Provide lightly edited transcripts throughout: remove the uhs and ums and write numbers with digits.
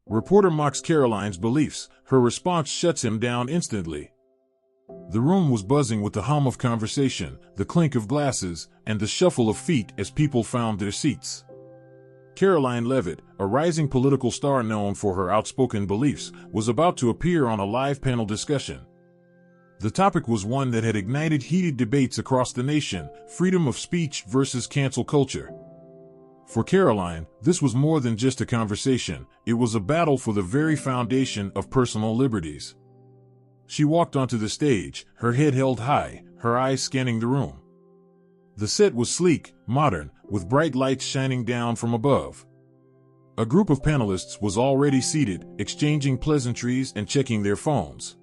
Reporter mocks Karoline's beliefs. Her response shuts him down instantly. The room was buzzing with the hum of conversation, the clink of glasses, and the shuffle of feet as people found their seats. Karoline Levitt, a rising political star known for her outspoken beliefs, was about to appear on a live panel discussion. The topic was one that had ignited heated debates across the nation: freedom of speech versus cancel culture. For Karoline, this was more than just a conversation, it was a battle for the very foundation of personal liberties. She walked onto the stage, her head held high, her eyes scanning the room. The set was sleek, modern, with bright lights shining down from above. A group of panelists was already seated, exchanging pleasantries and checking their phones.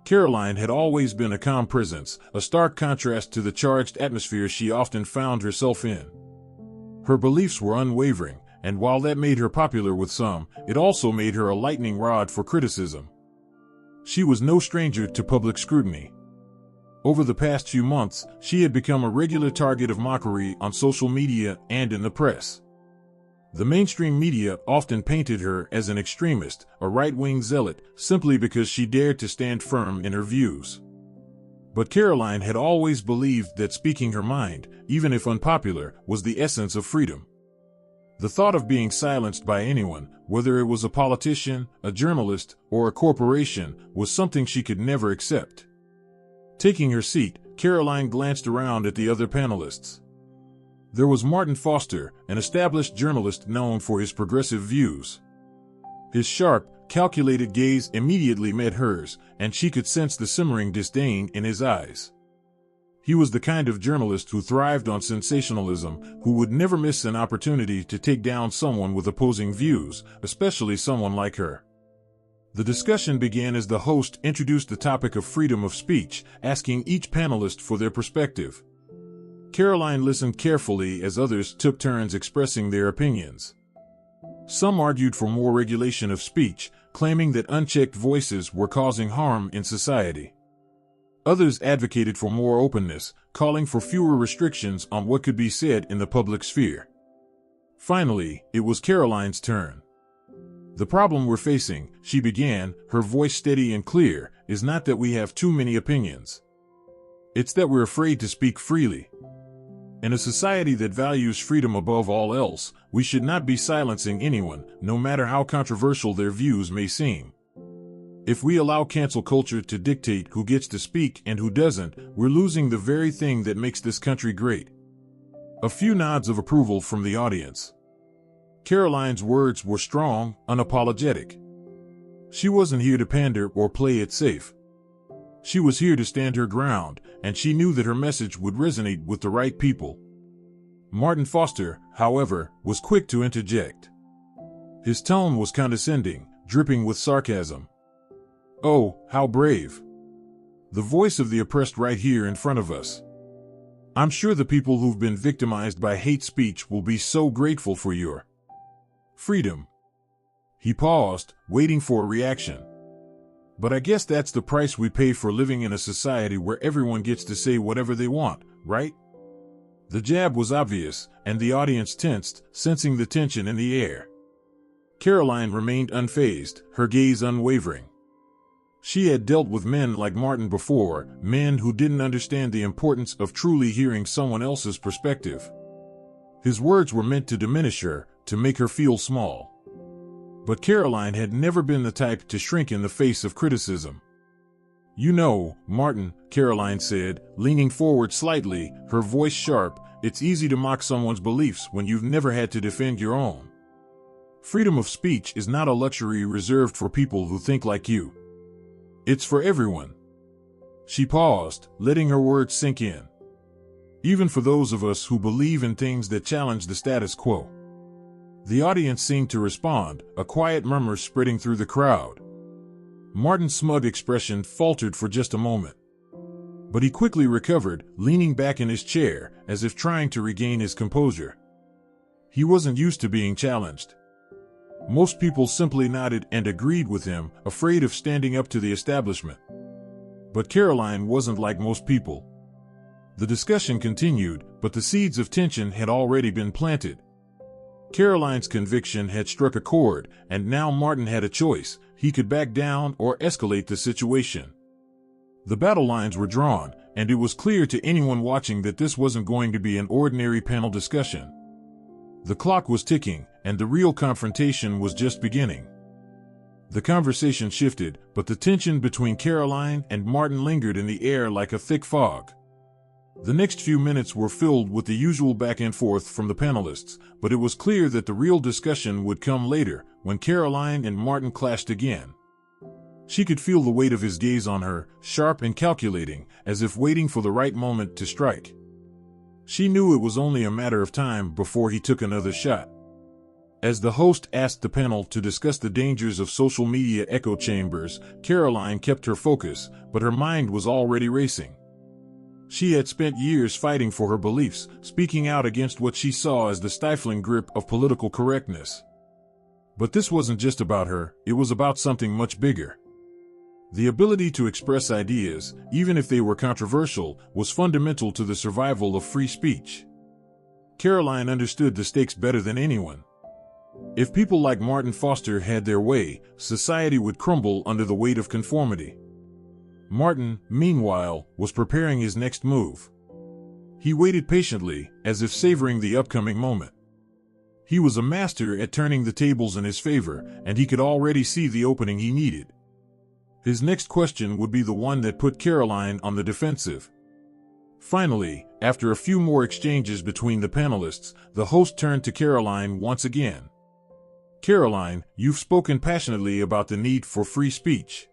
Karoline had always been a calm presence, a stark contrast to the charged atmosphere she often found herself in. Her beliefs were unwavering, and while that made her popular with some, it also made her a lightning rod for criticism. She was no stranger to public scrutiny. Over the past few months, she had become a regular target of mockery on social media and in the press. The mainstream media often painted her as an extremist, a right-wing zealot, simply because she dared to stand firm in her views. But Karoline had always believed that speaking her mind, even if unpopular, was the essence of freedom. The thought of being silenced by anyone, whether it was a politician, a journalist, or a corporation, was something she could never accept. Taking her seat, Karoline glanced around at the other panelists. There was Martin Foster, an established journalist known for his progressive views. His sharp, calculated gaze immediately met hers, and she could sense the simmering disdain in his eyes. He was the kind of journalist who thrived on sensationalism, who would never miss an opportunity to take down someone with opposing views, especially someone like her. The discussion began as the host introduced the topic of freedom of speech, asking each panelist for their perspective. Karoline listened carefully as others took turns expressing their opinions. Some argued for more regulation of speech, claiming that unchecked voices were causing harm in society. Others advocated for more openness, calling for fewer restrictions on what could be said in the public sphere. Finally, it was Karoline's turn. "The problem we're facing," she began, her voice steady and clear, "is not that we have too many opinions. It's that we're afraid to speak freely. In a society that values freedom above all else, we should not be silencing anyone, no matter how controversial their views may seem. If we allow cancel culture to dictate who gets to speak and who doesn't, we're losing the very thing that makes this country great." A few nods of approval from the audience. Karoline's words were strong, unapologetic. She wasn't here to pander or play it safe. She was here to stand her ground, and she knew that her message would resonate with the right people. Martin Foster, however, was quick to interject. His tone was condescending, dripping with sarcasm. "Oh, how brave. The voice of the oppressed right here in front of us. I'm sure the people who've been victimized by hate speech will be so grateful for your freedom." He paused, waiting for a reaction. "But I guess that's the price we pay for living in a society where everyone gets to say whatever they want, right?" The jab was obvious, and the audience tensed, sensing the tension in the air. Karoline remained unfazed, her gaze unwavering. She had dealt with men like Martin before, men who didn't understand the importance of truly hearing someone else's perspective. His words were meant to diminish her, to make her feel small. But Karoline had never been the type to shrink in the face of criticism. "You know, Martin," Karoline said, leaning forward slightly, her voice sharp, "it's easy to mock someone's beliefs when you've never had to defend your own. Freedom of speech is not a luxury reserved for people who think like you. It's for everyone." She paused, letting her words sink in. "Even for those of us who believe in things that challenge the status quo." The audience seemed to respond, a quiet murmur spreading through the crowd. Martin's smug expression faltered for just a moment. But he quickly recovered, leaning back in his chair, as if trying to regain his composure. He wasn't used to being challenged. Most people simply nodded and agreed with him, afraid of standing up to the establishment. But Karoline wasn't like most people. The discussion continued, but the seeds of tension had already been planted. Karoline's conviction had struck a chord, and now Martin had a choice. He could back down or escalate the situation. The battle lines were drawn, and it was clear to anyone watching that this wasn't going to be an ordinary panel discussion. The clock was ticking, and the real confrontation was just beginning. The conversation shifted, but the tension between Karoline and Martin lingered in the air like a thick fog. The next few minutes were filled with the usual back and forth from the panelists, but it was clear that the real discussion would come later, when Karoline and Martin clashed again. She could feel the weight of his gaze on her, sharp and calculating, as if waiting for the right moment to strike. She knew it was only a matter of time before he took another shot. As the host asked the panel to discuss the dangers of social media echo chambers, Karoline kept her focus, but her mind was already racing. She had spent years fighting for her beliefs, speaking out against what she saw as the stifling grip of political correctness. But this wasn't just about her, it was about something much bigger. The ability to express ideas, even if they were controversial, was fundamental to the survival of free speech. Karoline understood the stakes better than anyone. If people like Martin Foster had their way, society would crumble under the weight of conformity. Martin, meanwhile, was preparing his next move. He waited patiently, as if savoring the upcoming moment. He was a master at turning the tables in his favor, and he could already see the opening he needed. His next question would be the one that put Karoline on the defensive. Finally, after a few more exchanges between the panelists, the host turned to Karoline once again. Karoline, you've spoken passionately about the need for free speech.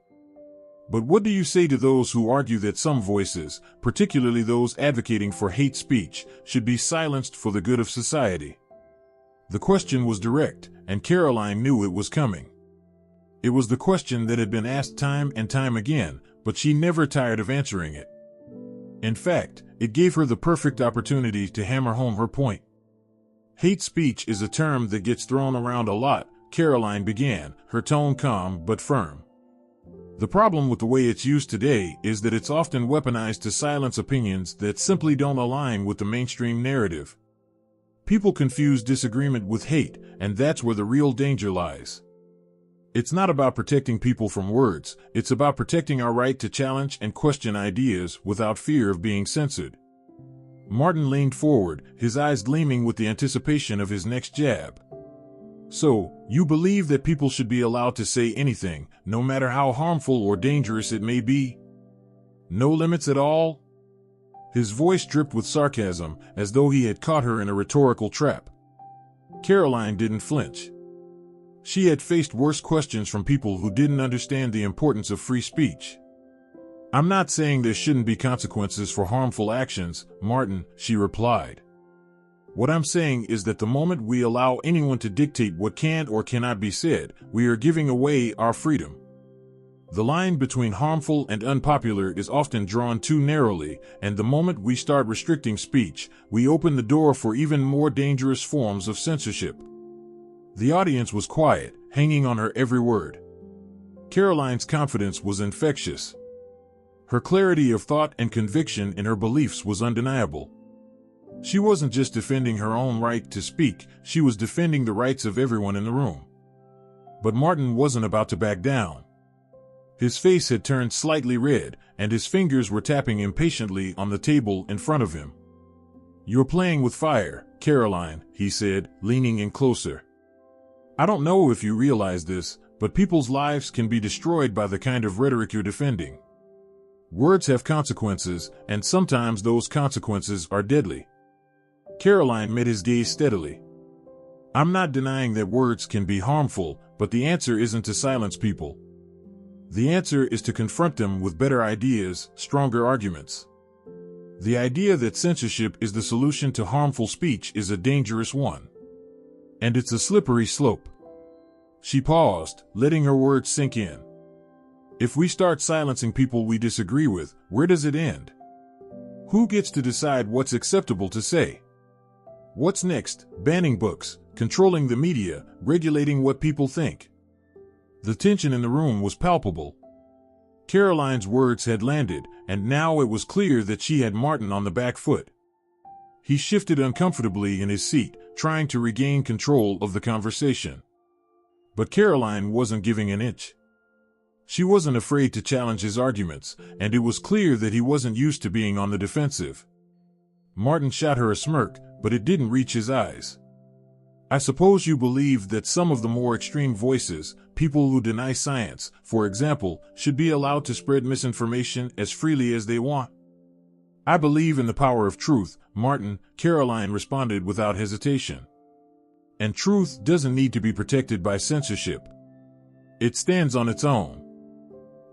But what do you say to those who argue that some voices, particularly those advocating for hate speech, should be silenced for the good of society? The question was direct, and Karoline knew it was coming. It was the question that had been asked time and time again, but she never tired of answering it. In fact, it gave her the perfect opportunity to hammer home her point. Hate speech is a term that gets thrown around a lot, Karoline began, her tone calm but firm. The problem with the way it's used today is that it's often weaponized to silence opinions that simply don't align with the mainstream narrative. People confuse disagreement with hate, and that's where the real danger lies. It's not about protecting people from words, it's about protecting our right to challenge and question ideas without fear of being censored. Martin leaned forward, his eyes gleaming with the anticipation of his next jab. So, you believe that people should be allowed to say anything, no matter how harmful or dangerous it may be? No limits at all? His voice dripped with sarcasm, as though he had caught her in a rhetorical trap. Karoline didn't flinch. She had faced worse questions from people who didn't understand the importance of free speech. I'm not saying there shouldn't be consequences for harmful actions, Martin, she replied. What I'm saying is that the moment we allow anyone to dictate what can or cannot be said, we are giving away our freedom. The line between harmful and unpopular is often drawn too narrowly, and the moment we start restricting speech, we open the door for even more dangerous forms of censorship. The audience was quiet, hanging on her every word. Karoline's confidence was infectious. Her clarity of thought and conviction in her beliefs was undeniable. She wasn't just defending her own right to speak, she was defending the rights of everyone in the room. But Martin wasn't about to back down. His face had turned slightly red, and his fingers were tapping impatiently on the table in front of him. You're playing with fire, Karoline, he said, leaning in closer. I don't know if you realize this, but people's lives can be destroyed by the kind of rhetoric you're defending. Words have consequences, and sometimes those consequences are deadly. Karoline met his gaze steadily. I'm not denying that words can be harmful, but the answer isn't to silence people. The answer is to confront them with better ideas, stronger arguments. The idea that censorship is the solution to harmful speech is a dangerous one. And it's a slippery slope. She paused, letting her words sink in. If we start silencing people we disagree with, where does it end? Who gets to decide what's acceptable to say? What's next? Banning books, controlling the media, regulating what people think. The tension in the room was palpable. Karoline's words had landed, and now it was clear that she had Martin on the back foot. He shifted uncomfortably in his seat, trying to regain control of the conversation. But Karoline wasn't giving an inch. She wasn't afraid to challenge his arguments, and it was clear that he wasn't used to being on the defensive. Martin shot her a smirk, but it didn't reach his eyes. I suppose you believe that some of the more extreme voices, people who deny science, for example, should be allowed to spread misinformation as freely as they want. I believe in the power of truth, Martin, Karoline responded without hesitation. And truth doesn't need to be protected by censorship. It stands on its own.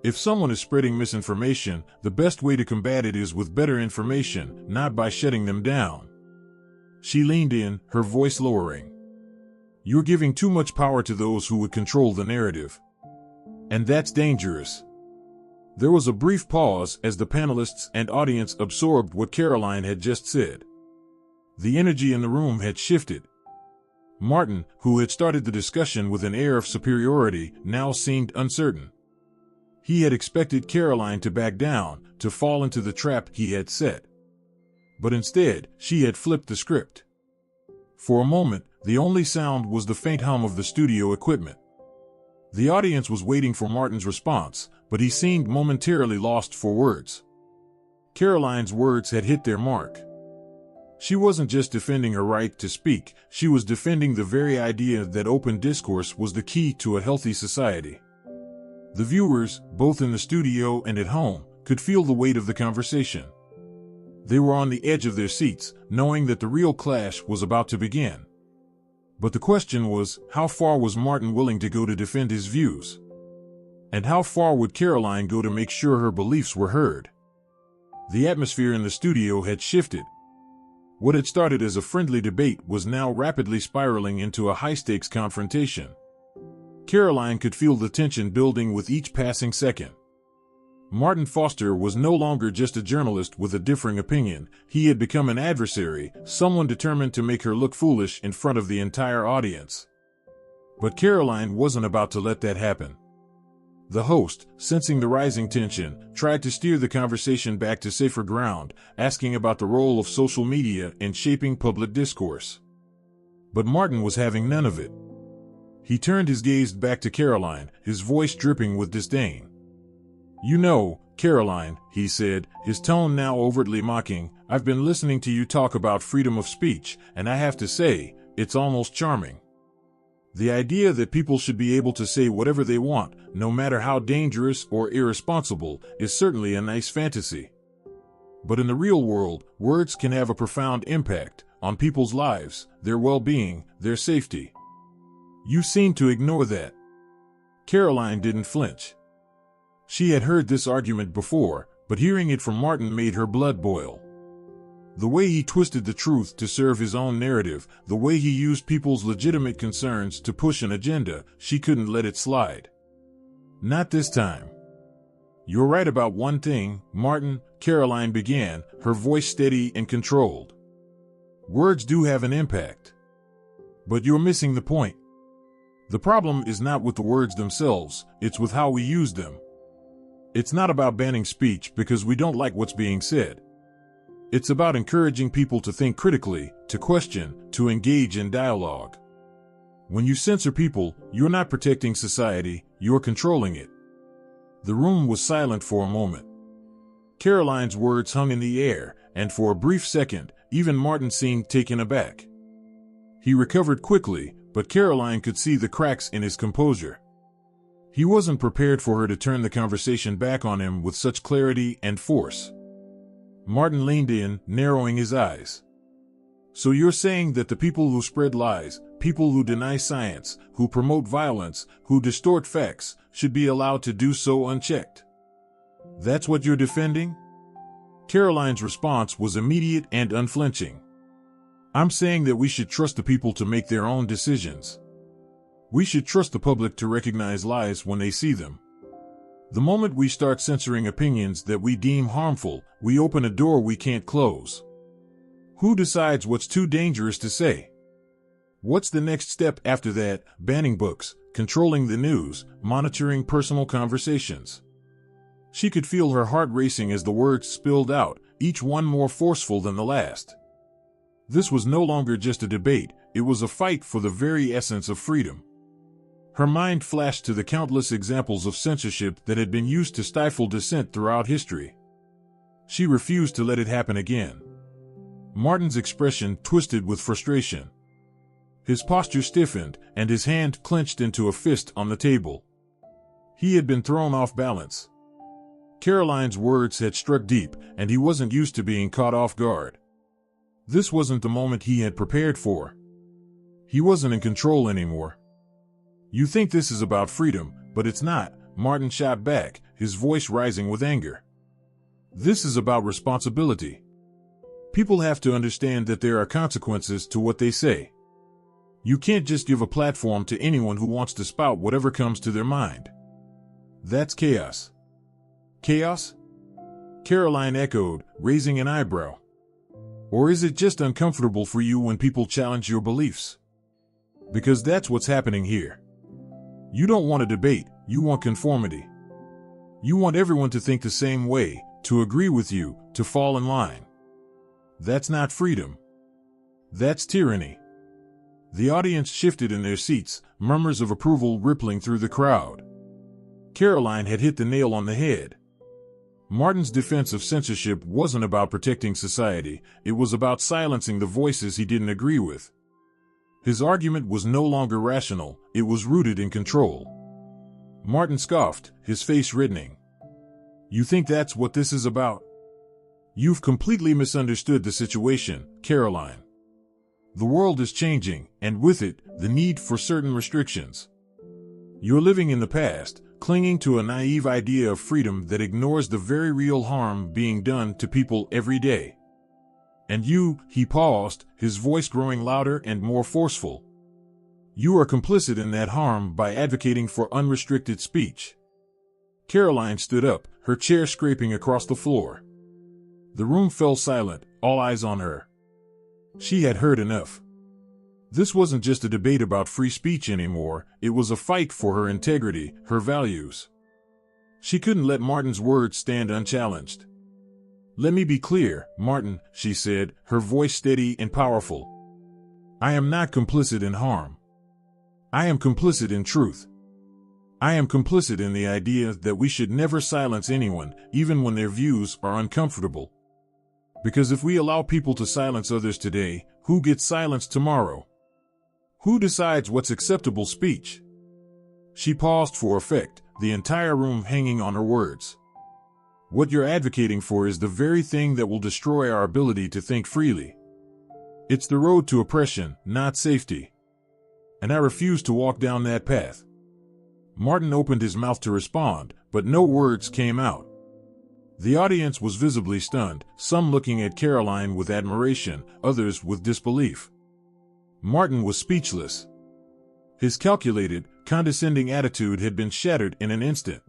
If someone is spreading misinformation, the best way to combat it is with better information, not by shutting them down. She leaned in, her voice lowering. You're giving too much power to those who would control the narrative. And that's dangerous. There was a brief pause as the panelists and audience absorbed what Karoline had just said. The energy in the room had shifted. Martin, who had started the discussion with an air of superiority, now seemed uncertain. He had expected Karoline to back down, to fall into the trap he had set. But instead, she had flipped the script. For a moment, the only sound was the faint hum of the studio equipment. The audience was waiting for Martin's response, but he seemed momentarily lost for words. Karoline's words had hit their mark. She wasn't just defending her right to speak, she was defending the very idea that open discourse was the key to a healthy society. The viewers, both in the studio and at home, could feel the weight of the conversation. They were on the edge of their seats, knowing that the real clash was about to begin. But the question was, how far was Martin willing to go to defend his views? And how far would Karoline go to make sure her beliefs were heard? The atmosphere in the studio had shifted. What had started as a friendly debate was now rapidly spiraling into a high-stakes confrontation. Karoline could feel the tension building with each passing second. Martin Foster was no longer just a journalist with a differing opinion. He had become an adversary, someone determined to make her look foolish in front of the entire audience. But Karoline wasn't about to let that happen. The host, sensing the rising tension, tried to steer the conversation back to safer ground, asking about the role of social media in shaping public discourse. But Martin was having none of it. He turned his gaze back to Karoline, his voice dripping with disdain. You know, Karoline, he said, his tone now overtly mocking, I've been listening to you talk about freedom of speech, and I have to say, it's almost charming. The idea that people should be able to say whatever they want, no matter how dangerous or irresponsible, is certainly a nice fantasy. But in the real world, words can have a profound impact on people's lives, their well-being, their safety. You seem to ignore that. Karoline didn't flinch. She had heard this argument before, but hearing it from Martin made her blood boil. The way he twisted the truth to serve his own narrative, the way he used people's legitimate concerns to push an agenda, she couldn't let it slide. Not this time. You're right about one thing, Martin, Karoline began, her voice steady and controlled. Words do have an impact. But you're missing the point. The problem is not with the words themselves, it's with how we use them. It's not about banning speech because we don't like what's being said. It's about encouraging people to think critically, to question, to engage in dialogue. When you censor people, you're not protecting society, you're controlling it. The room was silent for a moment. Karoline's words hung in the air, and for a brief second, even Martin seemed taken aback. He recovered quickly, but Karoline could see the cracks in his composure. He wasn't prepared for her to turn the conversation back on him with such clarity and force. Martin leaned in, narrowing his eyes. So you're saying that the people who spread lies, people who deny science, who promote violence, who distort facts, should be allowed to do so unchecked? That's what you're defending? Karoline's response was immediate and unflinching. I'm saying that we should trust the people to make their own decisions. We should trust the public to recognize lies when they see them. The moment we start censoring opinions that we deem harmful, we open a door we can't close. Who decides what's too dangerous to say? What's the next step after that? Banning books, controlling the news, monitoring personal conversations. She could feel her heart racing as the words spilled out, each one more forceful than the last. This was no longer just a debate, it was a fight for the very essence of freedom. Her mind flashed to the countless examples of censorship that had been used to stifle dissent throughout history. She refused to let it happen again. Martin's expression twisted with frustration. His posture stiffened, and his hand clenched into a fist on the table. He had been thrown off balance. Karoline's words had struck deep, and he wasn't used to being caught off guard. This wasn't the moment he had prepared for. He wasn't in control anymore. "You think this is about freedom, but it's not," Martin shot back, his voice rising with anger. "This is about responsibility. People have to understand that there are consequences to what they say. You can't just give a platform to anyone who wants to spout whatever comes to their mind. That's chaos." "Chaos?" Karoline echoed, raising an eyebrow. "Or is it just uncomfortable for you when people challenge your beliefs? Because that's what's happening here. You don't want a debate, you want conformity. You want everyone to think the same way, to agree with you, to fall in line. That's not freedom. That's tyranny." The audience shifted in their seats, murmurs of approval rippling through the crowd. Karoline had hit the nail on the head. Martin's defense of censorship wasn't about protecting society, it was about silencing the voices he didn't agree with. His argument was no longer rational, it was rooted in control. Martin scoffed, his face reddening. "You think that's what this is about? You've completely misunderstood the situation, Karoline. The world is changing, and with it, the need for certain restrictions. You're living in the past, clinging to a naive idea of freedom that ignores the very real harm being done to people every day. And you," he paused, his voice growing louder and more forceful. "You are complicit in that harm by advocating for unrestricted speech." Karoline stood up, her chair scraping across the floor. The room fell silent, all eyes on her. She had heard enough. This wasn't just a debate about free speech anymore, it was a fight for her integrity, her values. She couldn't let Martin's words stand unchallenged. "Let me be clear, Martin," she said, her voice steady and powerful. "I am not complicit in harm. I am complicit in truth. I am complicit in the idea that we should never silence anyone, even when their views are uncomfortable. Because if we allow people to silence others today, who gets silenced tomorrow? Who decides what's acceptable speech?" She paused for effect, the entire room hanging on her words. "What you're advocating for is the very thing that will destroy our ability to think freely. It's the road to oppression, not safety. And I refuse to walk down that path." Martin opened his mouth to respond, but no words came out. The audience was visibly stunned, some looking at Karoline with admiration, others with disbelief. Martin was speechless. His calculated, condescending attitude had been shattered in an instant.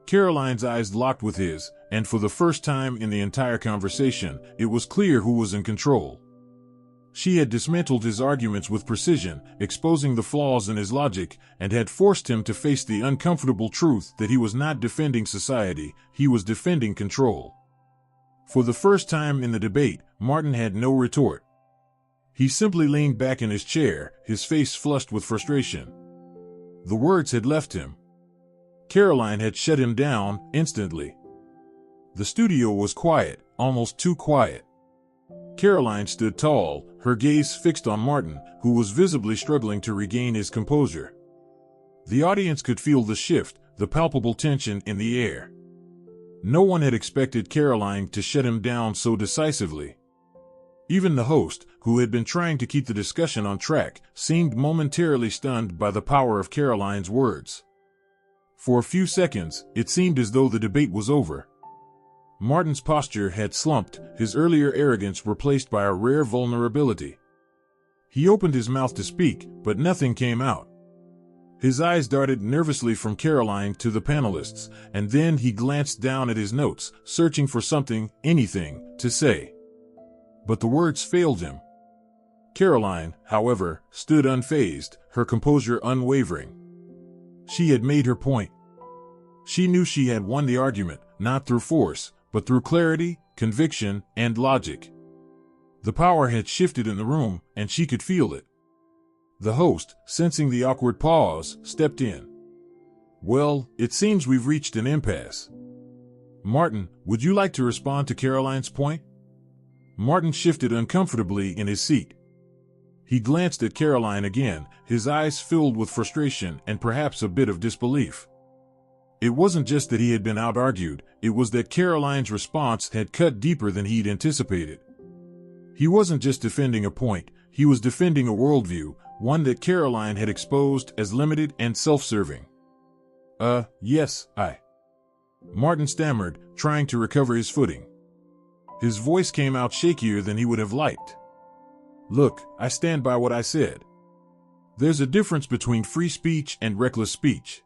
Karoline's eyes locked with his, and for the first time in the entire conversation, it was clear who was in control. She had dismantled his arguments with precision, exposing the flaws in his logic, and had forced him to face the uncomfortable truth that he was not defending society, he was defending control. For the first time in the debate, Martin had no retort. He simply leaned back in his chair, his face flushed with frustration. The words had left him. Karoline had shut him down instantly. The studio was quiet, almost too quiet. Karoline stood tall, her gaze fixed on Martin, who was visibly struggling to regain his composure. The audience could feel the shift, the palpable tension in the air. No one had expected Karoline to shut him down so decisively. Even the host, who had been trying to keep the discussion on track, seemed momentarily stunned by the power of Karoline's words. For a few seconds, it seemed as though the debate was over. Martin's posture had slumped, his earlier arrogance replaced by a rare vulnerability. He opened his mouth to speak, but nothing came out. His eyes darted nervously from Karoline to the panelists, and then he glanced down at his notes, searching for something, anything, to say. But the words failed him. Karoline, however, stood unfazed, her composure unwavering. She had made her point. She knew she had won the argument, not through force, but through clarity, conviction, and logic. The power had shifted in the room, and she could feel it. The host, sensing the awkward pause, stepped in. Well, it seems we've reached an impasse. Martin, would you like to respond to Karoline's point? Martin shifted uncomfortably in his seat. He glanced at Karoline again, his eyes filled with frustration and perhaps a bit of disbelief. It wasn't just that he had been out-argued, it was that Karoline's response had cut deeper than he'd anticipated. He wasn't just defending a point, he was defending a worldview, one that Karoline had exposed as limited and self-serving. Yes, Martin stammered, trying to recover his footing. His voice came out shakier than he would have liked. Look, I stand by what I said. There's a difference between free speech and reckless speech.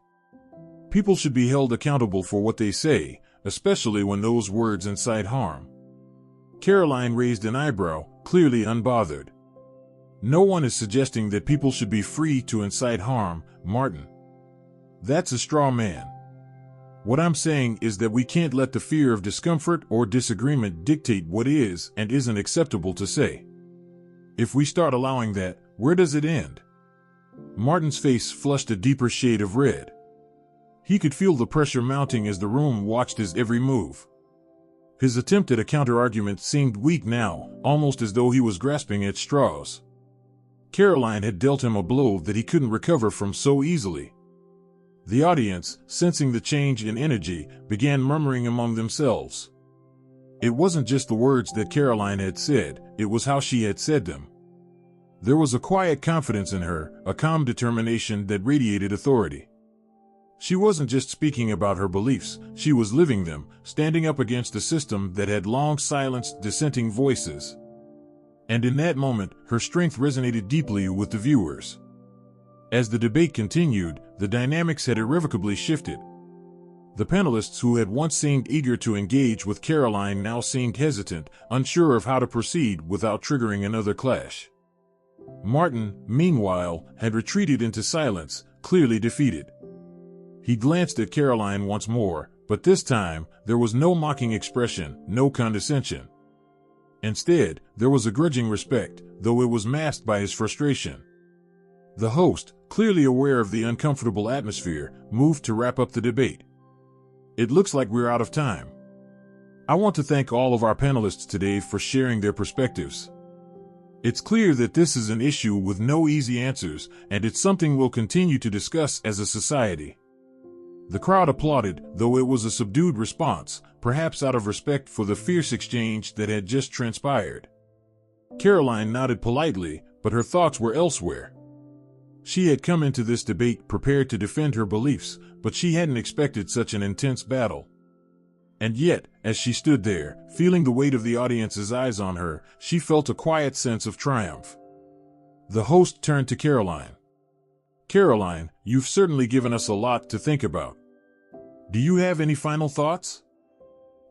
People should be held accountable for what they say, especially when those words incite harm. Karoline raised an eyebrow, clearly unbothered. No one is suggesting that people should be free to incite harm, Martin. That's a straw man. What I'm saying is that we can't let the fear of discomfort or disagreement dictate what is and isn't acceptable to say. If we start allowing that, where does it end? Martin's face flushed a deeper shade of red. He could feel the pressure mounting as the room watched his every move. His attempt at a counter-argument seemed weak now, almost as though he was grasping at straws. Karoline had dealt him a blow that he couldn't recover from so easily. The audience, sensing the change in energy, began murmuring among themselves. It wasn't just the words that Karoline had said, it was how she had said them. There was a quiet confidence in her, a calm determination that radiated authority. She wasn't just speaking about her beliefs, she was living them, standing up against a system that had long silenced dissenting voices. And in that moment, her strength resonated deeply with the viewers. As the debate continued, the dynamics had irrevocably shifted. The panelists who had once seemed eager to engage with Karoline now seemed hesitant, unsure of how to proceed without triggering another clash. Martin, meanwhile, had retreated into silence, clearly defeated. He glanced at Karoline once more, but this time, there was no mocking expression, no condescension. Instead, there was a grudging respect, though it was masked by his frustration. The host, clearly aware of the uncomfortable atmosphere, moved to wrap up the debate. It looks like we're out of time. I want to thank all of our panelists today for sharing their perspectives. It's clear that this is an issue with no easy answers, and it's something we'll continue to discuss as a society. The crowd applauded, though it was a subdued response, perhaps out of respect for the fierce exchange that had just transpired. Karoline nodded politely, but her thoughts were elsewhere. She had come into this debate prepared to defend her beliefs, but she hadn't expected such an intense battle. And yet, as she stood there, feeling the weight of the audience's eyes on her, she felt a quiet sense of triumph. The host turned to Karoline. Karoline, you've certainly given us a lot to think about. Do you have any final thoughts?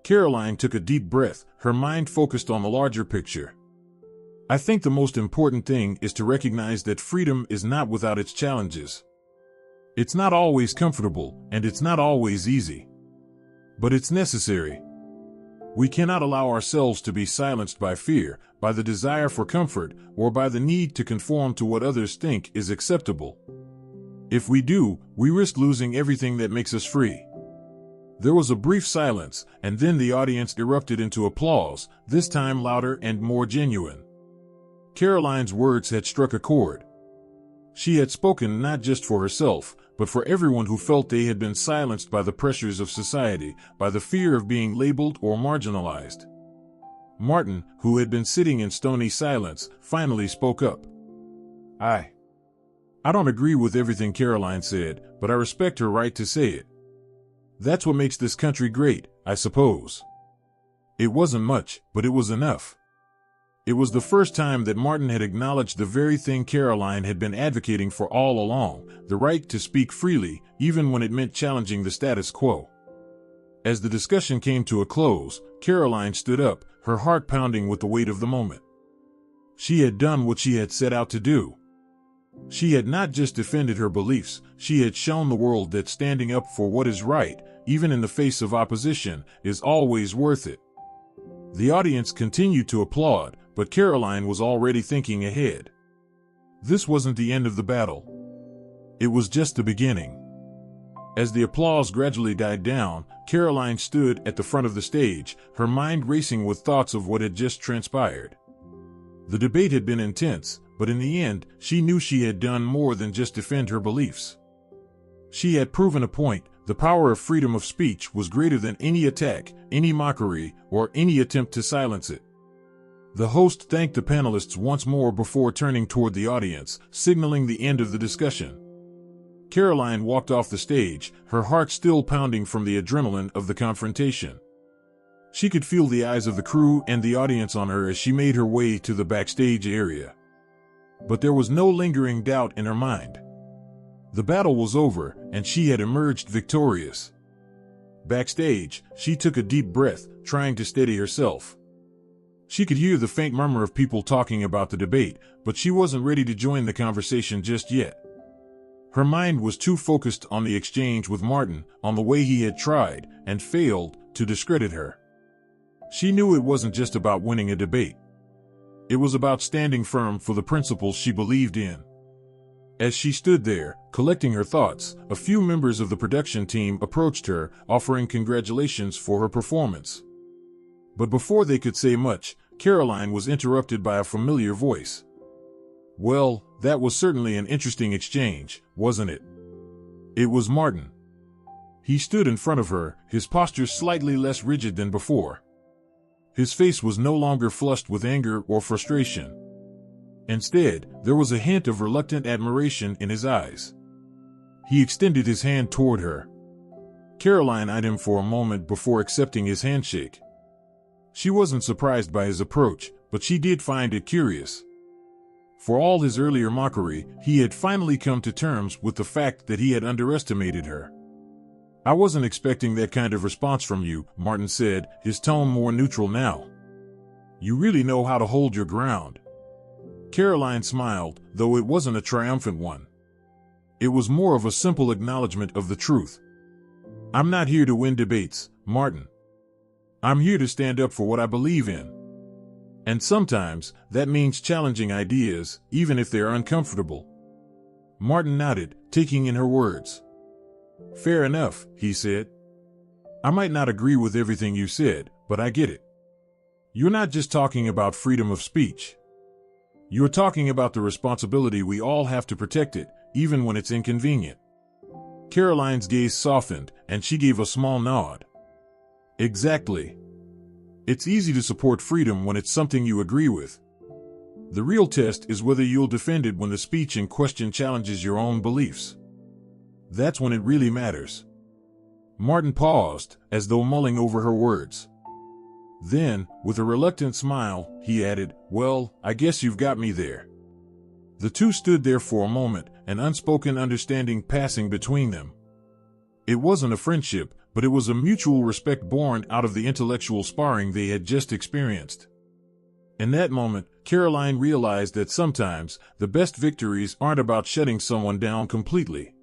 Karoline took a deep breath, her mind focused on the larger picture. I think the most important thing is to recognize that freedom is not without its challenges. It's not always comfortable, and it's not always easy. But it's necessary. We cannot allow ourselves to be silenced by fear, by the desire for comfort, or by the need to conform to what others think is acceptable. If we do, we risk losing everything that makes us free. There was a brief silence, and then the audience erupted into applause, this time louder and more genuine. Karoline's words had struck a chord. She had spoken not just for herself, but for everyone who felt they had been silenced by the pressures of society, by the fear of being labeled or marginalized. Martin, who had been sitting in stony silence, finally spoke up. I don't agree with everything Karoline said, but I respect her right to say it. That's what makes this country great, I suppose. It wasn't much, but it was enough. It was the first time that Martin had acknowledged the very thing Karoline had been advocating for all along, the right to speak freely, even when it meant challenging the status quo. As the discussion came to a close, Karoline stood up, her heart pounding with the weight of the moment. She had done what she had set out to do. She had not just defended her beliefs, she had shown the world that standing up for what is right, even in the face of opposition, is always worth it. The audience continued to applaud, but Karoline was already thinking ahead. This wasn't the end of the battle. It was just the beginning. As the applause gradually died down, Karoline stood at the front of the stage, her mind racing with thoughts of what had just transpired. The debate had been intense, but in the end, she knew she had done more than just defend her beliefs. She had proven a point: the power of freedom of speech was greater than any attack, any mockery, or any attempt to silence it. The host thanked the panelists once more before turning toward the audience, signaling the end of the discussion. Karoline walked off the stage, her heart still pounding from the adrenaline of the confrontation. She could feel the eyes of the crew and the audience on her as she made her way to the backstage area. But there was no lingering doubt in her mind. The battle was over, and she had emerged victorious. Backstage, she took a deep breath, trying to steady herself. She could hear the faint murmur of people talking about the debate, but she wasn't ready to join the conversation just yet. Her mind was too focused on the exchange with Martin, on the way he had tried, and failed, to discredit her. She knew it wasn't just about winning a debate. It was about standing firm for the principles she believed in. As she stood there, collecting her thoughts, a few members of the production team approached her, offering congratulations for her performance. But before they could say much, Karoline was interrupted by a familiar voice. "Well, that was certainly an interesting exchange, wasn't it?" It was Martin. He stood in front of her, his posture slightly less rigid than before. His face was no longer flushed with anger or frustration. Instead, there was a hint of reluctant admiration in his eyes. He extended his hand toward her. Karoline eyed him for a moment before accepting his handshake. She wasn't surprised by his approach, but she did find it curious. For all his earlier mockery, he had finally come to terms with the fact that he had underestimated her. "I wasn't expecting that kind of response from you," Martin said, his tone more neutral now. "You really know how to hold your ground." Karoline smiled, though it wasn't a triumphant one. It was more of a simple acknowledgement of the truth. "I'm not here to win debates, Martin. I'm here to stand up for what I believe in. And sometimes, that means challenging ideas, even if they're uncomfortable." Martin nodded, taking in her words. "Fair enough," he said. "I might not agree with everything you said, but I get it. You're not just talking about freedom of speech. You're talking about the responsibility we all have to protect it, even when it's inconvenient." Karoline's gaze softened, and she gave a small nod. "Exactly. It's easy to support freedom when it's something you agree with. The real test is whether you'll defend it when the speech in question challenges your own beliefs. That's when it really matters." Martin paused, as though mulling over her words. Then, with a reluctant smile, he added, "Well, I guess you've got me there." The two stood there for a moment, an unspoken understanding passing between them. It wasn't a friendship, but it was a mutual respect born out of the intellectual sparring they had just experienced. In that moment, Karoline realized that sometimes, the best victories aren't about shutting someone down completely.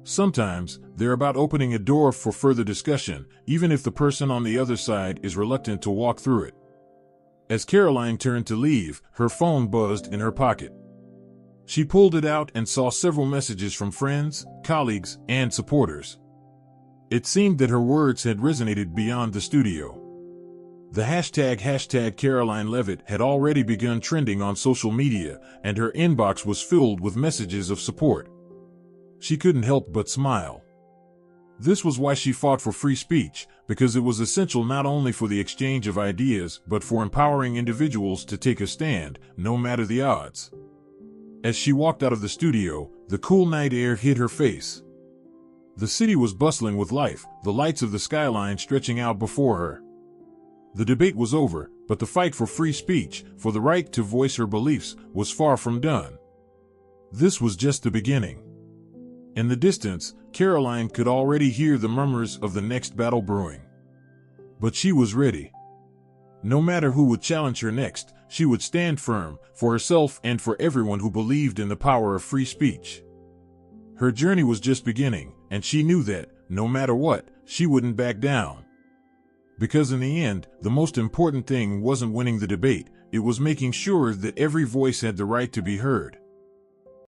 Sometimes, they're about opening a door for further discussion, even if the person on the other side is reluctant to walk through it. As Karoline turned to leave, her phone buzzed in her pocket. She pulled it out and saw several messages from friends, colleagues, and supporters. It seemed that her words had resonated beyond the studio. The hashtag Karoline Levitt had already begun trending on social media, and her inbox was filled with messages of support. She couldn't help but smile. This was why she fought for free speech, because it was essential not only for the exchange of ideas but for empowering individuals to take a stand, no matter the odds. As she walked out of the studio, the cool night air hit her face. The city was bustling with life, the lights of the skyline stretching out before her. The debate was over, but the fight for free speech, for the right to voice her beliefs, was far from done. This was just the beginning. In the distance, Karoline could already hear the murmurs of the next battle brewing. But she was ready. No matter who would challenge her next, she would stand firm, for herself and for everyone who believed in the power of free speech. Her journey was just beginning, and she knew that, no matter what, she wouldn't back down. Because in the end, the most important thing wasn't winning the debate, it was making sure that every voice had the right to be heard.